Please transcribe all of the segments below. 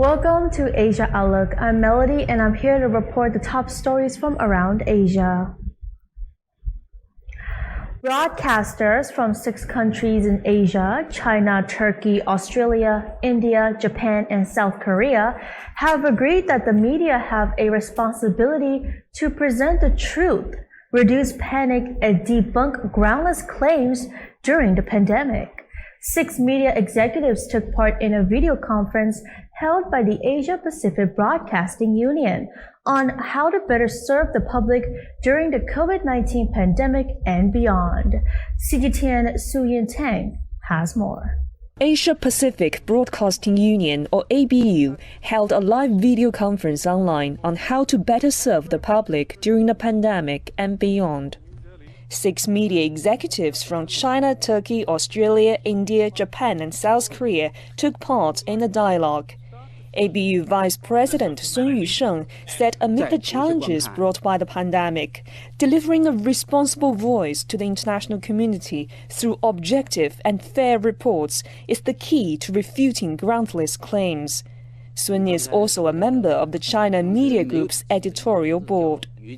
Welcome to Asia Outlook. I'm Melody and I'm here to report the top stories from around Asia. Broadcasters from 6 countries in Asia, China, Turkey, Australia, India, Japan, and South Korea, have agreed that the media have a responsibility to present the truth, reduce panic, and debunk groundless claims during the pandemic. 6 media executives took part in a video conference held by the Asia Pacific Broadcasting Union on how to better serve the public during the COVID-19 pandemic and beyond. CGTN Su Yin Tang has more. Asia Pacific Broadcasting Union, or ABU, held a live video conference online on how to better serve the public during the pandemic and beyond. 6 media executives from China, Turkey, Australia, India, Japan, and South Korea took part in the dialogue. ABU Vice President Sun Yusheng said amid the challenges brought by the pandemic, delivering a responsible voice to the international community through objective and fair reports is the key to refuting groundless claims. Sun is also a member of the China Media Group's editorial board. I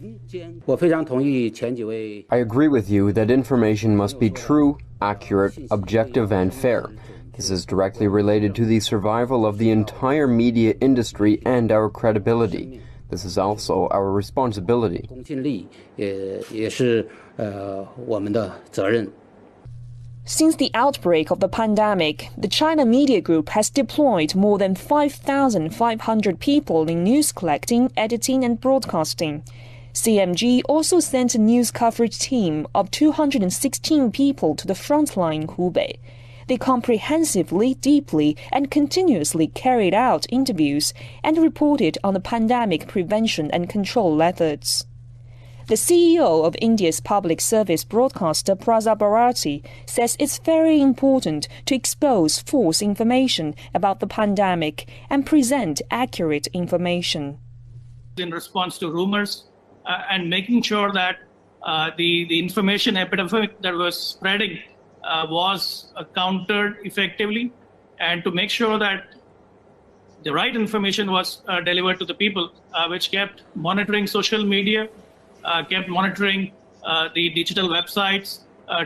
agree with you that information must be true, accurate, objective, and fair. This is directly related to the survival of the entire media industry and our credibility. This is also our responsibility. Since the outbreak of the pandemic, the China Media Group has deployed more than 5,500 people in news collecting, editing, and broadcasting. CMG also sent a news coverage team of 216 people to the front line in Hubei. They comprehensively, deeply, and continuously carried out interviews and reported on the pandemic prevention and control methods. The CEO of India's public service broadcaster Prasar Bharati says it's very important to expose false information about the pandemic and present accurate information. In response to rumors and making sure that the information epidemic that was spreading was countered effectively, and to make sure that the right information was delivered to the people, which kept monitoring social media, kept monitoring the digital websites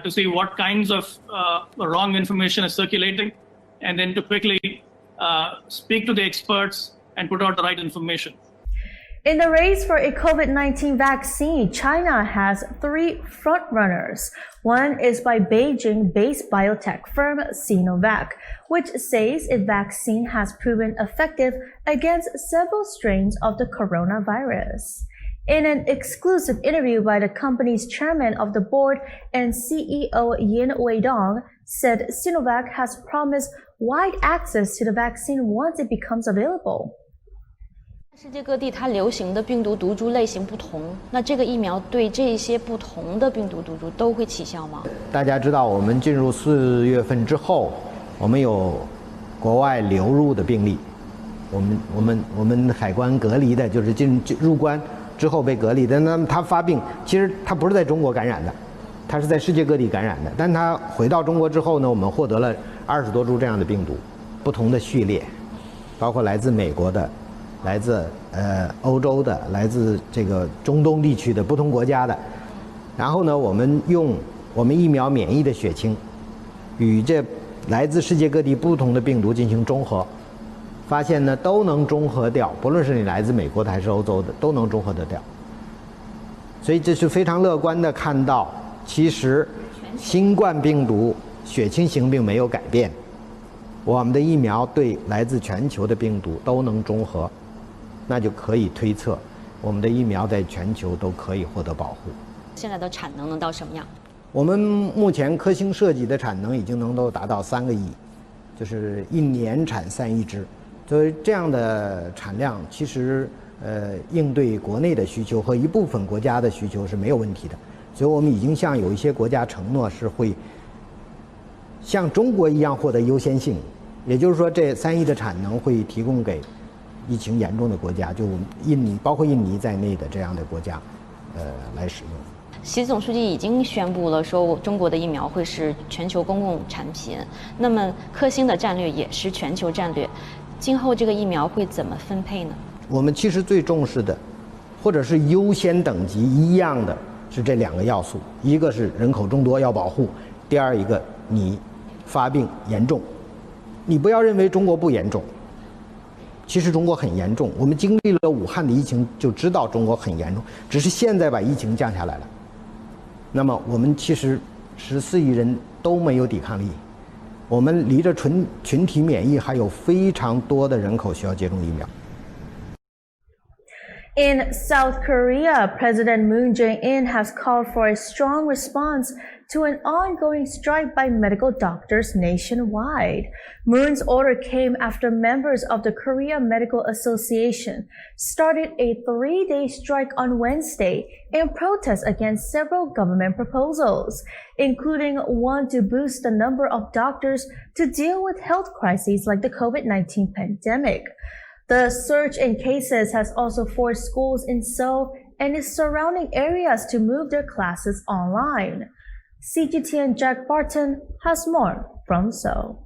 to see what kinds of wrong information is circulating, and then to quickly speak to the experts and put out the right information. In the race for a COVID-19 vaccine, China has 3 frontrunners. One is by Beijing-based biotech firm Sinovac, which says its vaccine has proven effective against several strains of the coronavirus. In an exclusive interview by the company's chairman of the board and CEO Yin Weidong, said Sinovac has promised wide access to the vaccine once it becomes available. 世界各地它流行的病毒毒株类型不同，那这个疫苗对这些不同的病毒毒株都会起效吗？大家知道，我们进入4月份之后，我们有国外流入的病例，我们海关隔离的，就是入关之后被隔离的，那么他发病，其实他不是在中国感染的，他是在世界各地感染的，但他回到中国之后呢，我们获得了20多株这样的病毒，不同的序列，包括来自美国的。 来自欧洲的，来自这个中东地区的不同国家的，然后呢，我们用我们疫苗免疫的血清，与这来自世界各地不同的病毒进行中和，发现呢都能中和掉，不论是你来自美国的还是欧洲的，都能中和得掉。所以这是非常乐观的看到，其实新冠病毒血清型并没有改变，我们的疫苗对来自全球的病毒都能中和。 那就可以推测，我们的疫苗在全球都可以获得保护。现在的产能能到什么样？我们目前科兴设计的产能已经能够达到3个亿，就是1年产3亿支。所以这样的产量，其实应对国内的需求和一部分国家的需求是没有问题的。所以我们已经向有一些国家承诺是会像中国一样获得优先性，也就是说，这3亿的产能会提供给。 疫情严重的国家，就印尼，包括印尼在内的这样的国家，来使用。习总书记已经宣布了，说中国的疫苗会是全球公共产品。那么科兴的战略也是全球战略，今后这个疫苗会怎么分配呢？我们其实最重视的，或者是优先等级一样的是这2个要素，一个是人口众多要保护，第二一个你发病严重。你不要认为中国不严重，其实中国很严重。我们经历了武汉的疫情就知道中国很严重，只是现在把疫情降下来了。那么我们其实14亿人都没有抵抗力，我们离着群体免疫还有非常多的人口需要接种疫苗。In South Korea, President Moon Jae-in has called for a strong response to an ongoing strike by medical doctors nationwide. Moon's order came after members of the Korea Medical Association started a 3-day strike on Wednesday in protest against several government proposals, including one to boost the number of doctors to deal with health crises like the COVID-19 pandemic. The surge in cases has also forced schools in Seoul and its surrounding areas to move their classes online. CGTN Jack Barton has more from Seoul.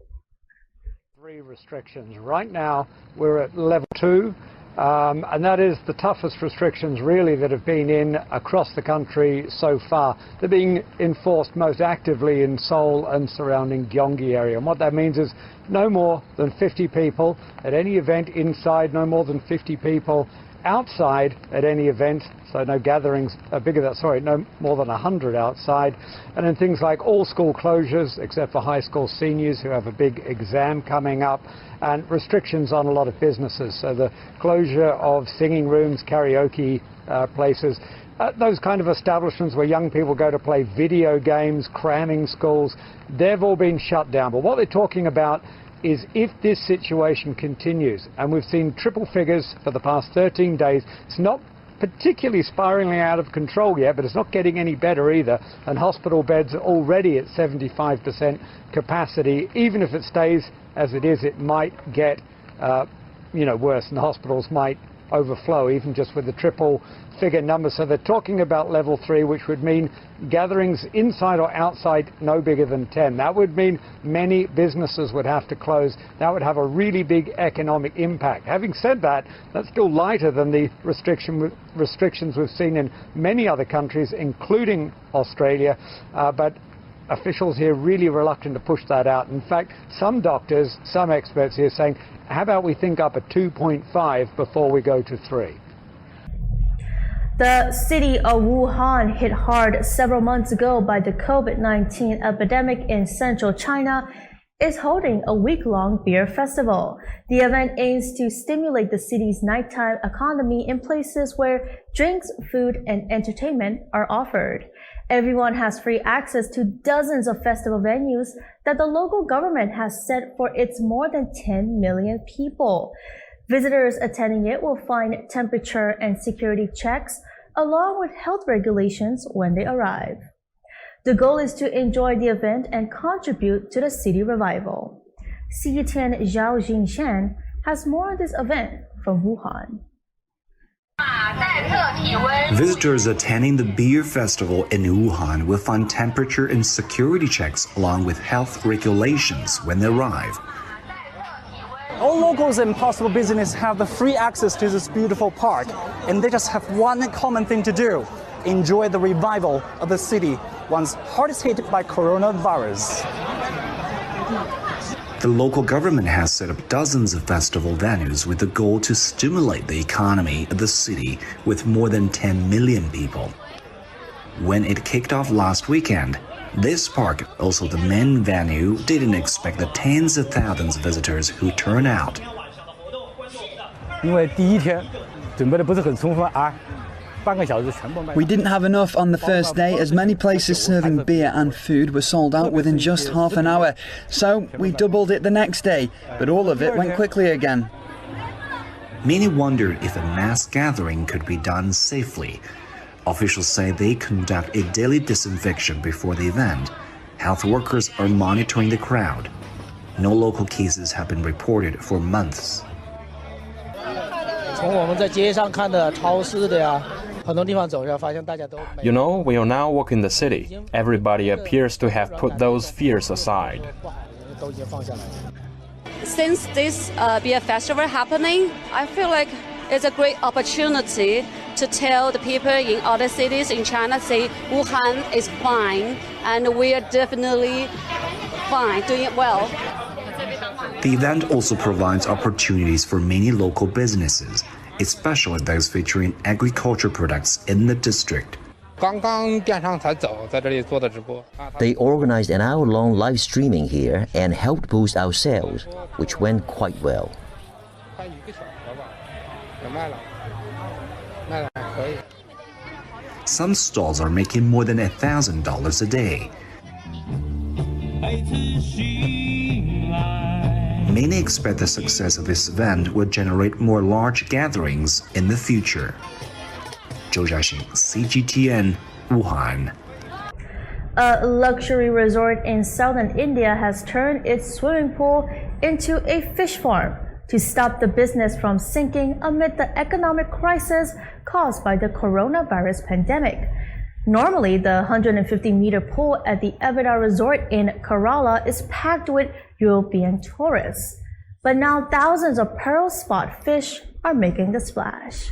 3 restrictions. Right now, we're at level 2, and that is the toughest restrictions really that have been in across the country so far. They're being enforced most actively in Seoul and surrounding Gyeonggi area. And what that means is no more than 50 people at any event inside, no more than 50 people outside at any event, so no gatherings no more than 100 outside, and then things like all school closures except for high school seniors who have a big exam coming up, and restrictions on a lot of businesses, so the closure of singing rooms, karaoke places, those kind of establishments where young people go to play video games, cramming schools, they've all been shut down. But what they're talking about is if this situation continues, and we've seen triple figures for the past 13 days, it's not particularly spiraling out of control yet, but it's not getting any better either, and hospital beds are already at 75% capacity. Even if it stays as it is, it might get worse, and the hospitals might overflow even just with the triple figure number. So they're talking about level 3, which would mean gatherings inside or outside no bigger than 10. That would mean many businesses would have to close. That would have a really big economic impact. Having said that, that's still lighter than the restrictions we've seen in many other countries, including Australia, but officials here really reluctant to push that out. In fact, some doctors, some experts here saying, how about we think up at 2.5 before we go to 3? The city of Wuhan, hit hard several months ago by the COVID-19 epidemic in central China, is holding a week-long beer festival. The event aims to stimulate the city's nighttime economy in places where drinks, food, and entertainment are offered. Everyone has free access to dozens of festival venues that the local government has set for its more than 10 million people. Visitors attending it will find temperature and security checks along with health regulations when they arrive. The goal is to enjoy the event and contribute to the city revival. CGTN Zhao Jingshan has more on this event from Wuhan. Visitors attending the beer festival in Wuhan will find temperature and security checks along with health regulations when they arrive. All locals and possible business have the free access to this beautiful park, and they just have one common thing to do: enjoy the revival of the city once hardest hit by coronavirus. The local government has set up dozens of festival venues with the goal to stimulate the economy of the city with more than 10 million people. When it kicked off last weekend, this park, also the main venue, didn't expect the tens of thousands of visitors who turned out. 因为第一天准备的不是很充分啊。 We didn't have enough on the first day, as many places serving beer and food were sold out within just half an hour. So we doubled it the next day, but all of it went quickly again. Many wondered if a mass gathering could be done safely. Officials say they conduct a daily disinfection before the event. Health workers are monitoring the crowd. No local cases have been reported for months. 从我们在街上看的超市的呀。 You know, we are now walking the city. Everybody appears to have put those fears aside. since this beer festival happening, I feel like it's a great opportunity to tell the people in other cities in China, say Wuhan is fine, and we are definitely fine, doing it well. The event also provides opportunities for many local businesses, especially those featuring agriculture products in the district. They organized an hour-long live streaming here and helped boost our sales, which went quite well. Some stalls are making more than $1,000 a day. Many expect the success of this event will generate more large gatherings in the future. Zhou Jiaxing, CGTN, Wuhan. A luxury resort in southern India has turned its swimming pool into a fish farm to stop the business from sinking amid the economic crisis caused by the coronavirus pandemic. Normally, the 150-meter pool at the Evida Resort in Kerala is packed with European tourists. But now thousands of pearl spot fish are making the splash.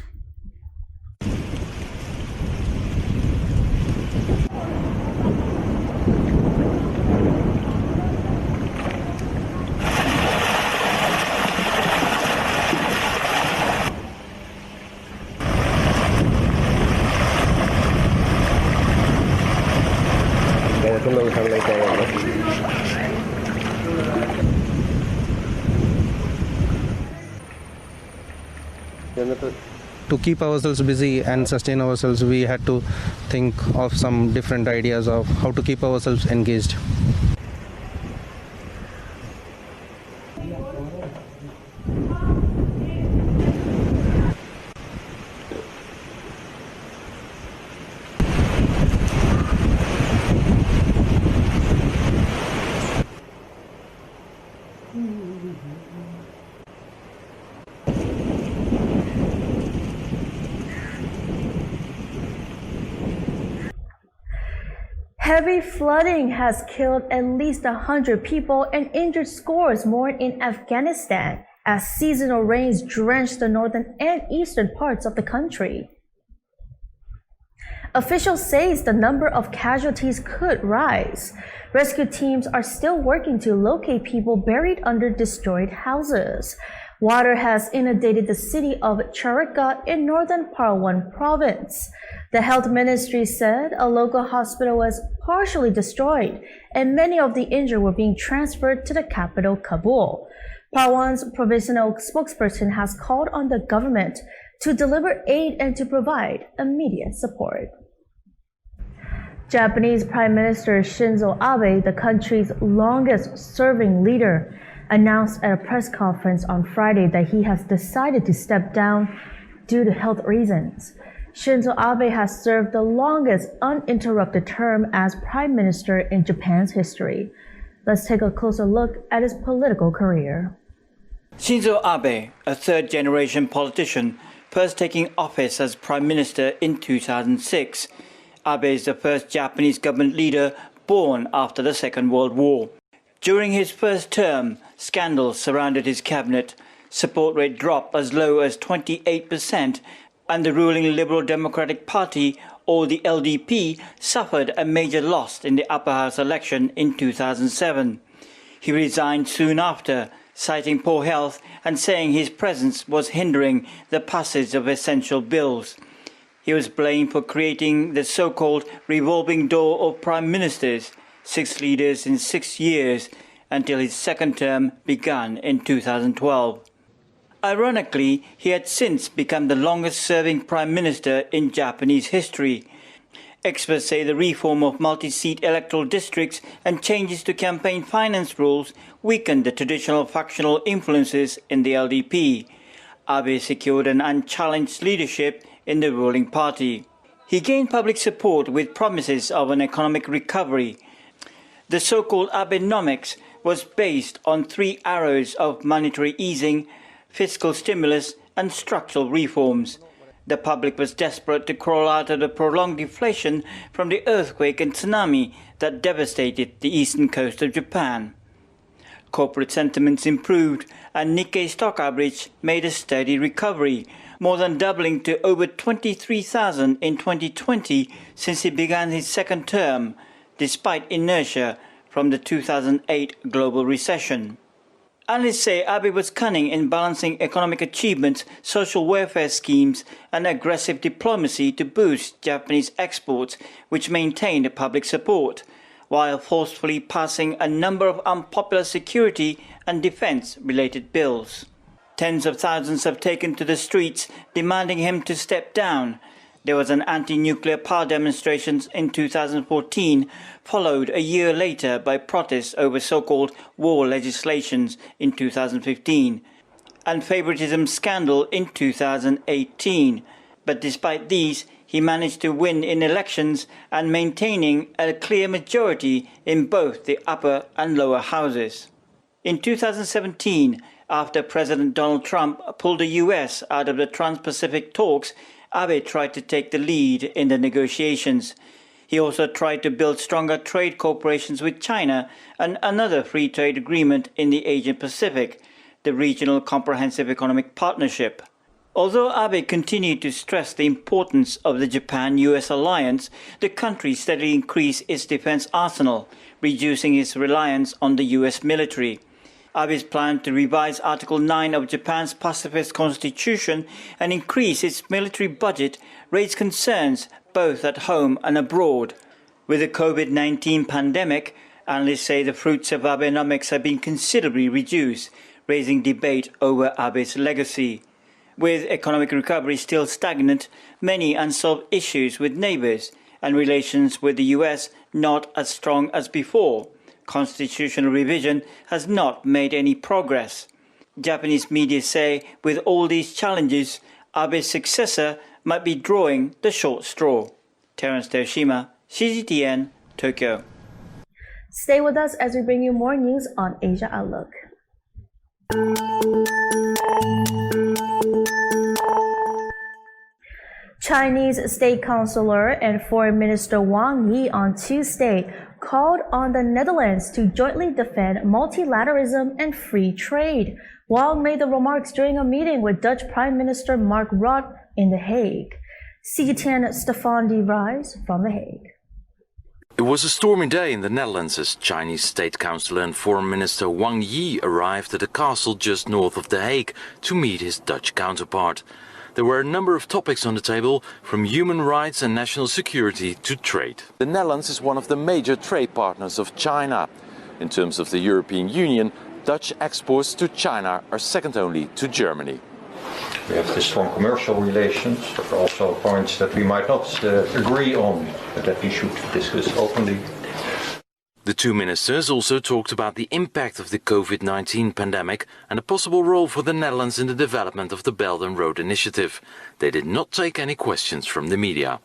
To keep ourselves busy and sustain ourselves, we had to think of some different ideas of how to keep ourselves engaged. Heavy flooding has killed at least 100 people and injured scores more in Afghanistan as seasonal rains drenched the northern and eastern parts of the country. Officials say the number of casualties could rise. Rescue teams are still working to locate people buried under destroyed houses. Water has inundated the city of Charika in northern Parwan province. The health ministry said a local hospital was partially destroyed and many of the injured were being transferred to the capital, Kabul. Parwan's provisional spokesperson has called on the government to deliver aid and to provide immediate support. Japanese Prime Minister Shinzo Abe, the country's longest-serving leader, announced at a press conference on Friday that he has decided to step down due to health reasons. Shinzo Abe has served the longest uninterrupted term as Prime Minister in Japan's history. Let's take a closer look at his political career. Shinzo Abe, a third-generation politician, first taking office as Prime Minister in 2006. Abe is the first Japanese government leader born after the Second World War. During his first term, scandals surrounded his cabinet. Support rate dropped as low as 28%, and the ruling Liberal Democratic Party, or the LDP, suffered a major loss in the upper house election in 2007. He resigned soon after, citing poor health and saying his presence was hindering the passage of essential bills. He was blamed for creating the so-called revolving door of prime ministers, 6 leaders in 6 years, until his second term began in 2012. Ironically, he had since become the longest-serving prime minister in Japanese history. Experts say the reform of multi-seat electoral districts and changes to campaign finance rules weakened the traditional factional influences in the LDP. Abe secured an unchallenged leadership in the ruling party. He gained public support with promises of an economic recovery. The so-called Abenomics was based on 3 arrows of monetary easing, fiscal stimulus and structural reforms. The public was desperate to crawl out of the prolonged deflation from the earthquake and tsunami that devastated the eastern coast of Japan. Corporate sentiments improved and Nikkei stock average made a steady recovery, more than doubling to over 23,000 in 2020 since he began his second term, despite inertia from the 2008 global recession. Analysts say Abe was cunning in balancing economic achievements, social welfare schemes and aggressive diplomacy to boost Japanese exports, which maintained public support, while forcefully passing a number of unpopular security and defense-related bills. Tens of thousands have taken to the streets demanding him to step down. There was an anti-nuclear power demonstrations in 2014, followed a year later by protests over so-called war legislations in 2015, and favoritism scandal in 2018. But despite these, he managed to win in elections and maintaining a clear majority in both the upper and lower houses. In 2017, after President Donald Trump pulled the US out of the Trans-Pacific talks, Abe tried to take the lead in the negotiations. He also tried to build stronger trade cooperations with China and another free trade agreement in the Asian Pacific, the Regional Comprehensive Economic Partnership. Although Abe continued to stress the importance of the Japan-US alliance, the country steadily increased its defense arsenal, reducing its reliance on the US military. Abe's plan to revise Article 9 of Japan's pacifist constitution and increase its military budget raised concerns both at home and abroad. With the COVID-19 pandemic, analysts say the fruits of Abenomics have been considerably reduced, raising debate over Abe's legacy. With economic recovery still stagnant, many unsolved issues with neighbors, and relations with the US not as strong as before, constitutional revision has not made any progress. Japanese media say with all these challenges, Abe's successor might be drawing the short straw. Terence Teoshima, CGTN, Tokyo. Stay with us as we bring you more news on Asia Outlook. Chinese State Councillor and Foreign Minister Wang Yi on Tuesday called on the Netherlands to jointly defend multilateralism and free trade. Wang made the remarks during a meeting with Dutch Prime Minister Mark Rutte in The Hague. CGTN Stefan de Vries from The Hague. It was a stormy day in the Netherlands as Chinese State Councillor and Foreign Minister Wang Yi arrived at a castle just north of The Hague to meet his Dutch counterpart. There were a number of topics on the table, from human rights and national security to trade. The Netherlands is one of the major trade partners of China. In terms of the European Union, Dutch exports to China are second only to Germany. We have the strong commercial relations. There are also points that we might not agree on, but that we should discuss openly. The two ministers also talked about the impact of the COVID-19 pandemic and a possible role for the Netherlands in the development of the Belt and Road Initiative. They did not take any questions from the media.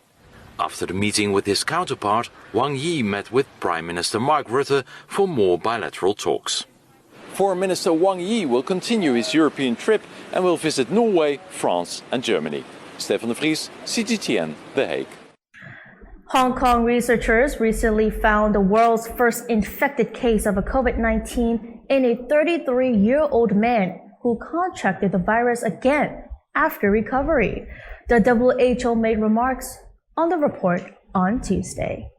After the meeting with his counterpart, Wang Yi met with Prime Minister Mark Rutte for more bilateral talks. Foreign Minister Wang Yi will continue his European trip and will visit Norway, France and Germany. Stefan de Vries, CGTN, The Hague. Hong Kong researchers recently found the world's first infected case of a COVID-19 in a 33-year-old man who contracted the virus again after recovery. The WHO made remarks on the report on Tuesday.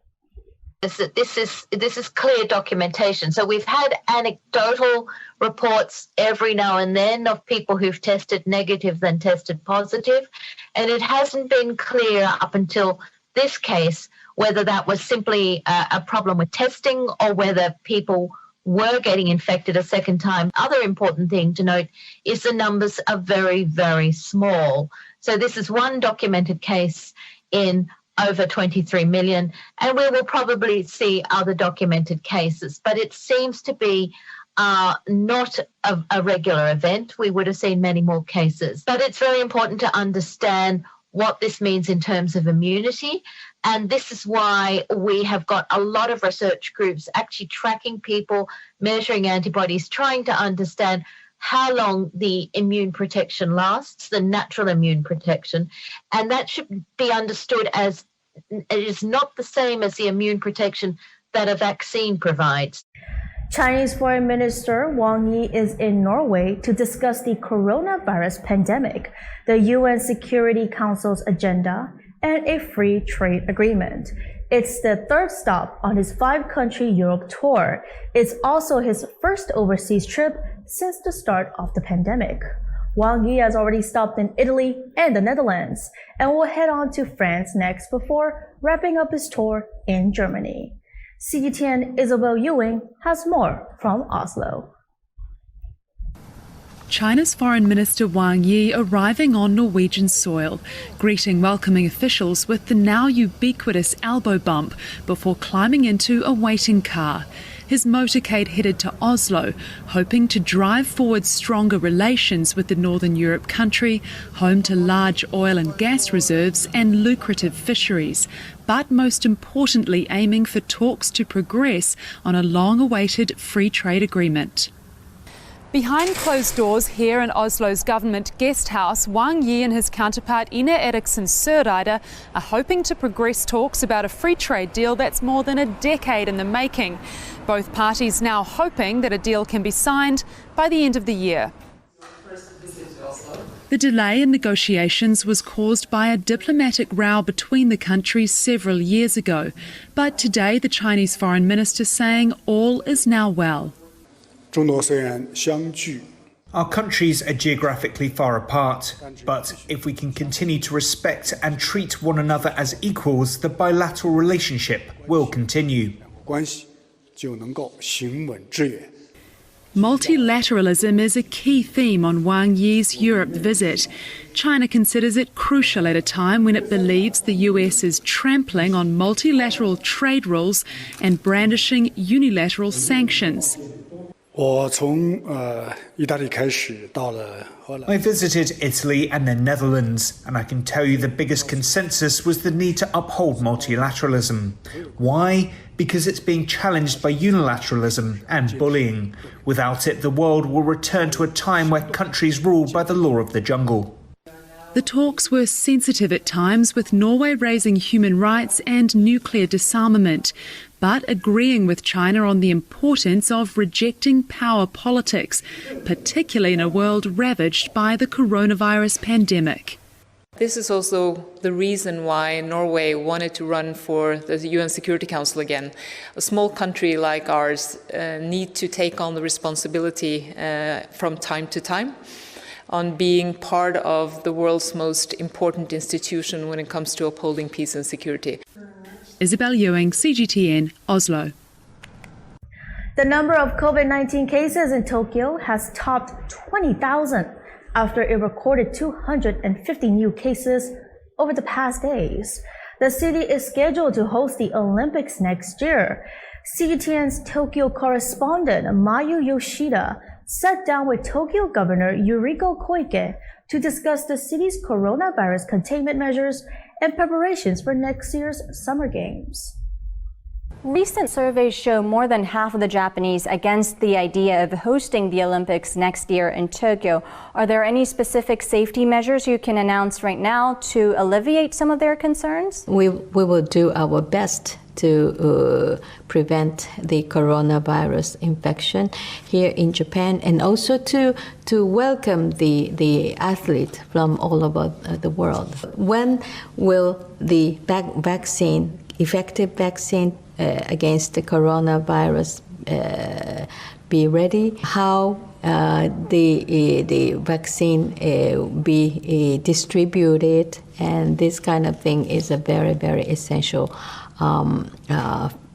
This is clear documentation. So we've had anecdotal reports every now and then of people who've tested negative then tested positive, and it hasn't been clear up until this case whether that was simply a problem with testing or whether people were getting infected a second time. Other important thing to note is the numbers are very, very small. So this is one documented case in over 23 million, and we will probably see other documented cases. But it seems to be not a regular event. We would have seen many more cases. But it's very important to understand what this means in terms of immunity. And this is why we have got a lot of research groups actually tracking people, measuring antibodies, trying to understand how long the immune protection lasts, the natural immune protection. And that should be understood as it is not the same as the immune protection that a vaccine provides. Chinese Foreign Minister Wang Yi is in Norway to discuss the coronavirus pandemic, the UN Security Council's agenda, and a free trade agreement. It's the third stop on his 5-country Europe tour. It's also his first overseas trip since the start of the pandemic. Wang Yi has already stopped in Italy and the Netherlands and will head on to France next before wrapping up his tour in Germany. CGTN Isabel Ewing has more from Oslo. China's Foreign Minister Wang Yi arriving on Norwegian soil, greeting welcoming officials with the now ubiquitous elbow bump before climbing into a waiting car. His motorcade headed to Oslo, hoping to drive forward stronger relations with the Northern Europe country, home to large oil and gas reserves and lucrative fisheries, but most importantly aiming for talks to progress on a long-awaited free trade agreement. Behind closed doors here in Oslo's government guest house, Wang Yi and his counterpart Ine Eriksen Søreide are hoping to progress talks about a free trade deal that's more than a decade in the making. Both parties now hoping that a deal can be signed by the end of the year. The delay in negotiations was caused by a diplomatic row between the countries several years ago, but today the Chinese Foreign Minister saying all is now well. Our countries are geographically far apart, but if we can continue to respect and treat one another as equals, the bilateral relationship will continue. Multilateralism is a key theme on Wang Yi's Europe visit. China considers it crucial at a time when it believes the US is trampling on multilateral trade rules and brandishing unilateral sanctions. I visited Italy and the Netherlands, and I can tell you the biggest consensus was the need to uphold multilateralism. Why? Because it's being challenged by unilateralism and bullying. Without it, the world will return to a time where countries rule by the law of the jungle. The talks were sensitive at times, with Norway raising human rights and nuclear disarmament, but agreeing with China on the importance of rejecting power politics, particularly in a world ravaged by the coronavirus pandemic. This is also the reason why Norway wanted to run for the UN Security Council again. A small country like ours need to take on the responsibility from time to time on being part of the world's most important institution when it comes to upholding peace and security. Isabel Ewing, CGTN, Oslo. The number of COVID-19 cases in Tokyo has topped 20,000 after it recorded 250 new cases over the past days. The city is scheduled to host the Olympics next year. CGTN's Tokyo correspondent Mayu Yoshida sat down with Tokyo Governor Yuriko Koike to discuss the city's coronavirus containment measures and preparations for next year's Summer Games. Recent surveys show more than half of the Japanese against the idea of hosting the Olympics next year in Tokyo. Are there any specific safety measures you can announce right now to alleviate some of their concerns? We will do our best to prevent the coronavirus infection here in Japan, and also to welcome the athlete from all over the world. When will the effective vaccine against the coronavirus be ready? How the vaccine be distributed, and this kind of thing is a very, very essential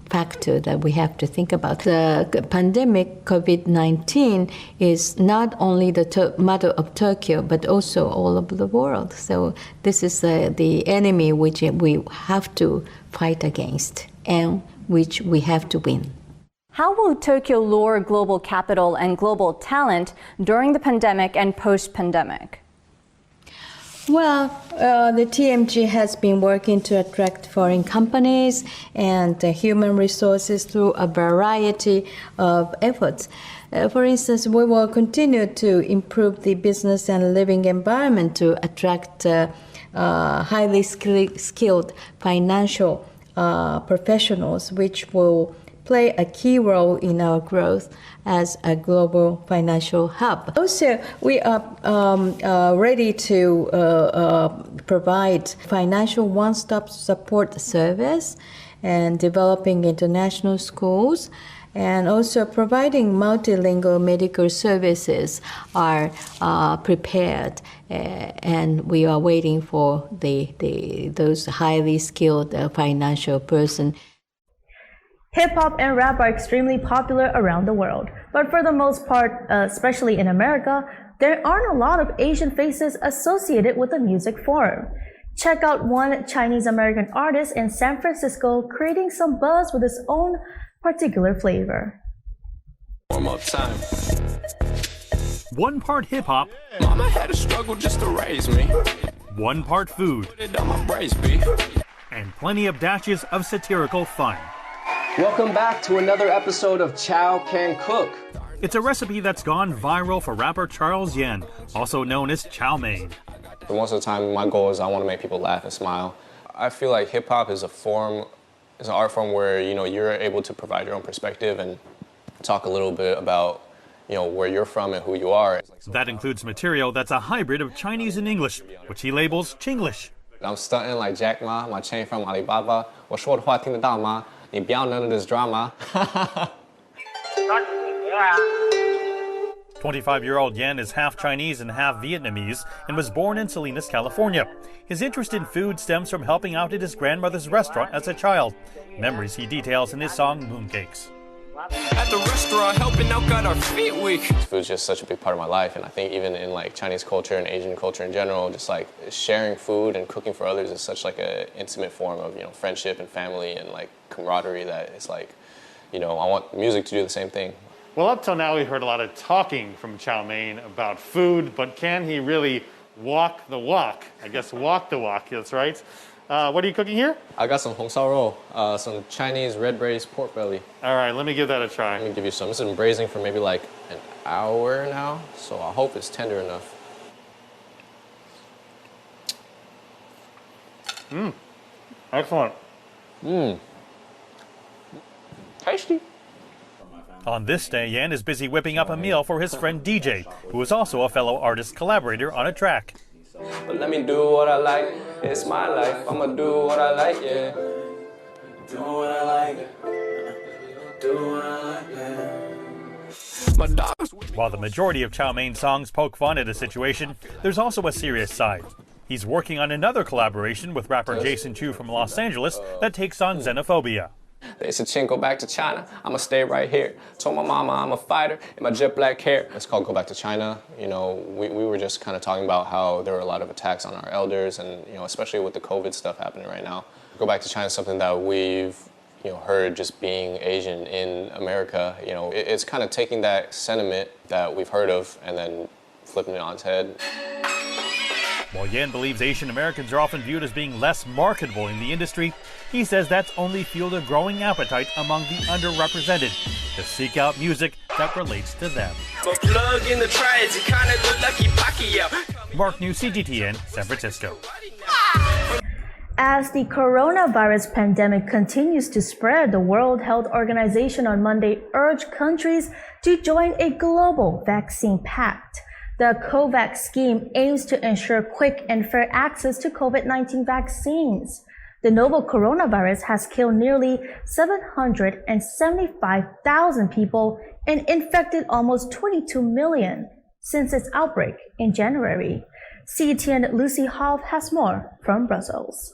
factor that we have to think about. The pandemic COVID-19 is not only the matter of Tokyo, but also all over the world. So this is the enemy which we have to fight against and which we have to win. How will Tokyo lure global capital and global talent during the pandemic and post-pandemic? Well, the TMG has been working to attract foreign companies and human resources through a variety of efforts. For instance, we will continue to improve the business and living environment to attract highly skilled financial professionals, which will play a key role in our growth as a global financial hub. Also, we are ready to provide financial one-stop support service and developing international schools, and also providing multilingual medical services are prepared, and we are waiting for those highly skilled financial person. Hip-hop and rap are extremely popular around the world, but for the most part, especially in America, there aren't a lot of Asian faces associated with the music form. Check out one Chinese-American artist in San Francisco creating some buzz with his own particular flavor. One more time. One part hip-hop. Mama had to struggle just to raise me. One part food. Put it on my brace, B. And plenty of dashes of satirical fun. Welcome back to another episode of Chow Can Cook. It's a recipe that's gone viral for rapper Charles Yen, also known as chow mein. Most of the time, my goal is I want to make people laugh and smile. I feel like hip-hop is an art form where, you're able to provide your own perspective and talk a little bit about, where you're from and who you are. That includes material that's a hybrid of Chinese and English, which he labels Chinglish. I'm stunting like Jack Ma, my chain from Alibaba. 我说的话听得到吗？你不要 none of this drama. 25-year-old Yen is half Chinese and half Vietnamese and was born in Salinas, California. His interest in food stems from helping out at his grandmother's restaurant as a child, memories he details in his song Mooncakes. At the restaurant, helping out got our feet weak. Food's just such a big part of my life, and I think even in like Chinese culture and Asian culture in general, just like sharing food and cooking for others is such like an intimate form of friendship and family and like camaraderie that it's like, I want music to do the same thing. Well, up till now, we've heard a lot of talking from Chow mein about food, but can he really walk the walk? I guess walk the walk, that's right. What are you cooking here? I got some hong sao rou, some Chinese red braised pork belly. All right, let me give that a try. Let me give you some. This has been braising for maybe like an hour now, so I hope it's tender enough. Excellent. Tasty. On this day, Yan is busy whipping up a meal for his friend DJ, who is also a fellow artist collaborator on a track. But let me do what I like, it's my life, I'ma do what I like, yeah. Do what I like, do what I like, yeah. While the majority of Chow Main's songs poke fun at a situation, there's also a serious side. He's working on another collaboration with rapper Jason Chu from Los Angeles that takes on xenophobia. They said, Chin, go back to China. I'ma stay right here. Told my mama I'm a fighter in my jet black hair. It's called Go Back to China. We were just kind of talking about how there were a lot of attacks on our elders and, especially with the COVID stuff happening right now. Go Back to China is something that we've, heard just being Asian in America. It's kind of taking that sentiment that we've heard of and then flipping it on its head. While Yan believes Asian Americans are often viewed as being less marketable in the industry, he says that's only fueled a growing appetite among the underrepresented to seek out music that relates to them. Mark New, CGTN, San Francisco. As the coronavirus pandemic continues to spread, the World Health Organization on Monday urged countries to join a global vaccine pact. The COVAX scheme aims to ensure quick and fair access to COVID-19 vaccines. The novel coronavirus has killed nearly 775,000 people and infected almost 22 million since its outbreak in January. CTN Lucy Hoff has more from Brussels.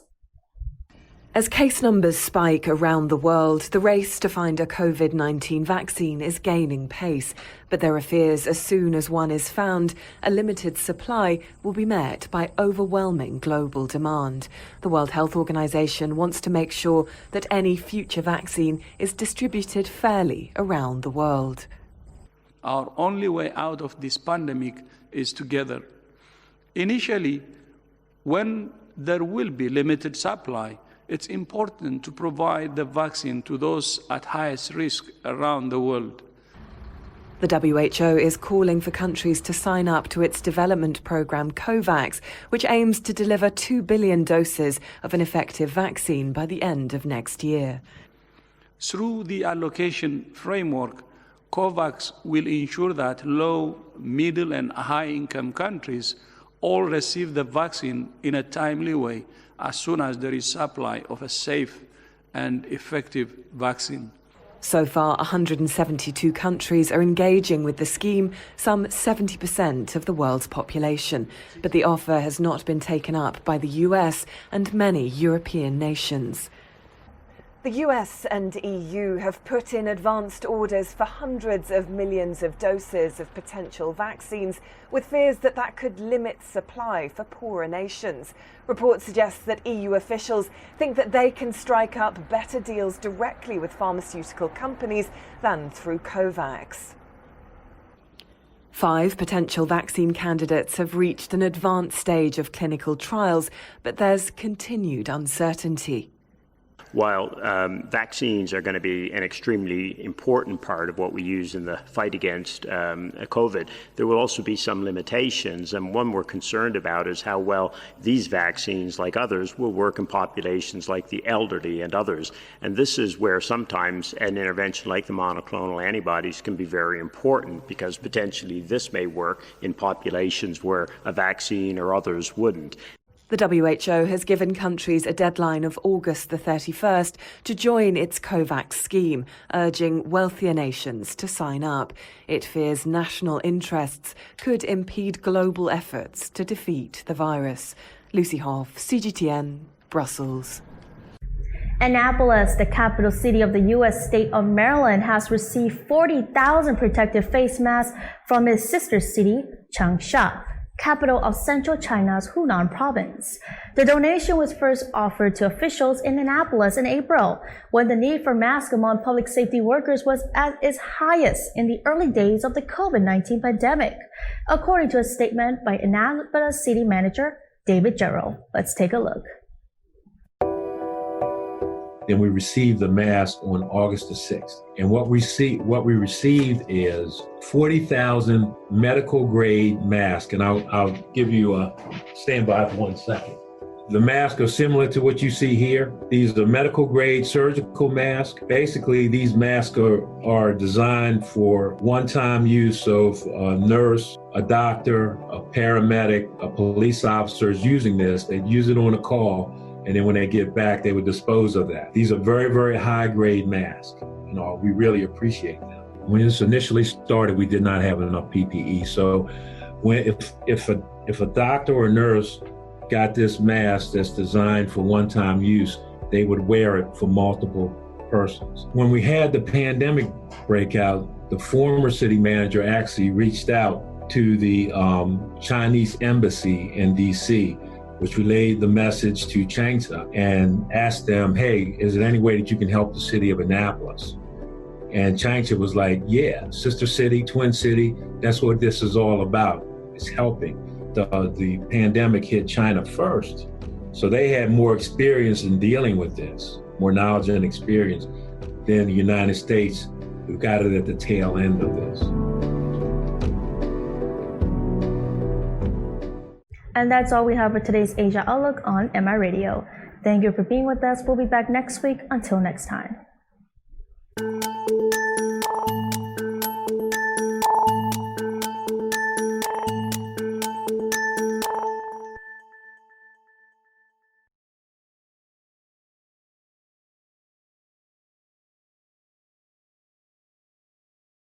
As case numbers spike around the world, the race to find a COVID-19 vaccine is gaining pace. But there are fears as soon as one is found, a limited supply will be met by overwhelming global demand. The World Health Organization wants to make sure that any future vaccine is distributed fairly around the world. Our only way out of this pandemic is together. Initially, when there will be limited supply, it's important to provide the vaccine to those at highest risk around the world. The WHO is calling for countries to sign up to its development program COVAX, which aims to deliver 2 billion doses of an effective vaccine by the end of next year. Through the allocation framework, COVAX will ensure that low, middle, and high-income countries all receive the vaccine in a timely way as soon as there is supply of a safe and effective vaccine. So far, 172 countries are engaging with the scheme, some 70% of the world's population. But the offer has not been taken up by the US and many European nations. The US and EU have put in advanced orders for hundreds of millions of doses of potential vaccines, with fears that that could limit supply for poorer nations. Reports suggest that EU officials think that they can strike up better deals directly with pharmaceutical companies than through COVAX. 5 potential vaccine candidates have reached an advanced stage of clinical trials, but there's continued uncertainty. While vaccines are going to be an extremely important part of what we use in the fight against COVID, there will also be some limitations. And one we're concerned about is how well these vaccines, like others, will work in populations like the elderly and others. And this is where sometimes an intervention like the monoclonal antibodies can be very important, because potentially this may work in populations where a vaccine or others wouldn't. The WHO has given countries a deadline of August the 31st to join its COVAX scheme, urging wealthier nations to sign up. It fears national interests could impede global efforts to defeat the virus. Lucy Hoff, CGTN, Brussels. Annapolis, the capital city of the U.S. state of Maryland, has received 40,000 protective face masks from its sister city, Changsha, capital of central China's Hunan province. The donation was first offered to officials in Annapolis in April, when the need for masks among public safety workers was at its highest in the early days of the COVID-19 pandemic, according to a statement by Annapolis City Manager David Gerald. Let's take a look. Then we received the mask on August the 6th. And what we received is 40,000 medical grade masks. And I'll give you a standby for 1 second. The masks are similar to what you see here. These are medical grade surgical masks. Basically, these masks are designed for one-time use of a nurse, a doctor, a paramedic, a police officer is using this. They use it on a call. And then when they get back, they would dispose of that. These are very, very high-grade masks. We really appreciate them. When this initially started, we did not have enough PPE. So, if a doctor or nurse got this mask that's designed for one-time use, they would wear it for multiple persons. When we had the pandemic breakout, the former city manager actually reached out to the Chinese embassy in D.C., which relayed the message to Changsha and asked them, hey, is there any way that you can help the city of Annapolis? And Changsha was like, yeah, sister city, twin city, that's what this is all about. It's helping. The pandemic hit China first. So they had more experience in dealing with this, more knowledge and experience than the United States, who got it at the tail end of this. And that's all we have for today's Asia Outlook on MI Radio. Thank you for being with us. We'll be back next week. Until next time.